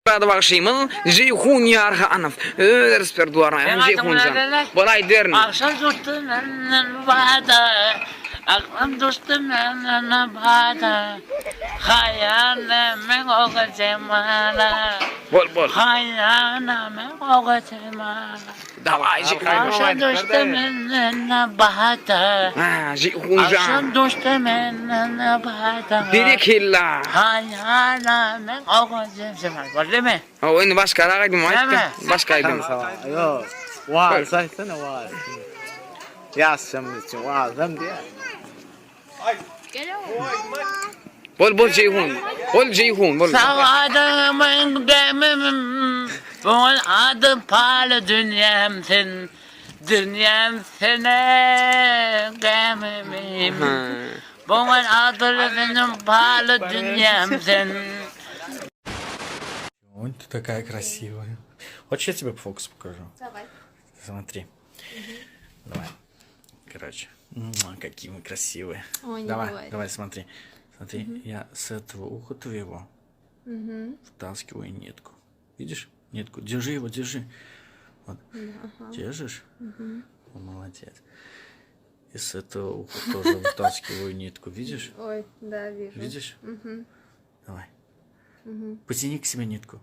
Bakışımın Ceyhun Yarhanov. Öders perduarayım Ceyhuncan. Bolay derin. Akşam dostum bada, aklım dostum bada. Hayalime o cemala, Bol. hayalime o cemala. Davay Ceyhun. Akşam dostum bada, Ceyhuncan. akşam dostum bada. Dirikilla. Hayalime o cemala. Var değil mi? O indi başka rağaydım ayıttım. Başkaydım. Yok. Vaaz açsana vaaz. Yazsam için vaaz hem diye. Bol Ceyhun. Bol Ceyhun. Bol. Sağadımın demim, bu adım pahalı dünyamsın. Dünyam sene gemimim. Bu adı benim pahalı dünyamsın. Ой, ты такая красивая. Хочешь, я тебе фокус покажу? Давай. Смотри. Давай. Короче. Какие мы красивые. Ой, не Давай, бывает. давай, смотри. Смотри, я с этого уха твоего втаскиваю нитку. Видишь? Нитку. Держи его, держи. Вот. Держишь? О, молодец. И с этого уха тоже вытаскиваю нитку. Видишь? Ой, да, вижу. Видишь? Давай. Потяни к себе нитку.